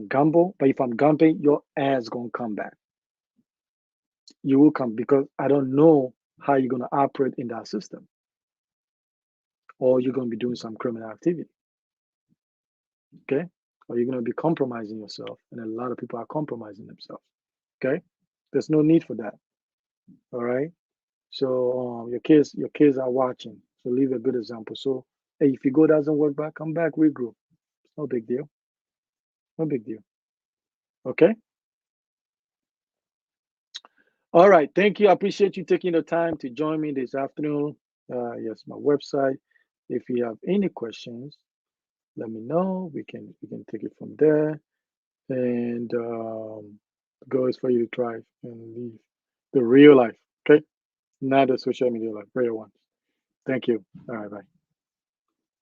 gamble, but if I'm gambling, your ass gonna come back. You will come because I don't know how you're gonna operate in that system, or you're gonna be doing some criminal activity. Okay, or you're gonna be compromising yourself, and a lot of people are compromising themselves. Okay, there's no need for that. All right. So your kids are watching. So leave a good example. So hey, if you go doesn't work back, come back, regroup. No big deal. No big deal. Okay. All right. Thank you. I appreciate you taking the time to join me this afternoon. Yes, my website. If you have any questions, let me know. We can take it from there. And the goal is for you to try and live the real life. Okay, not the social media life, real one. Thank you. All right. Bye.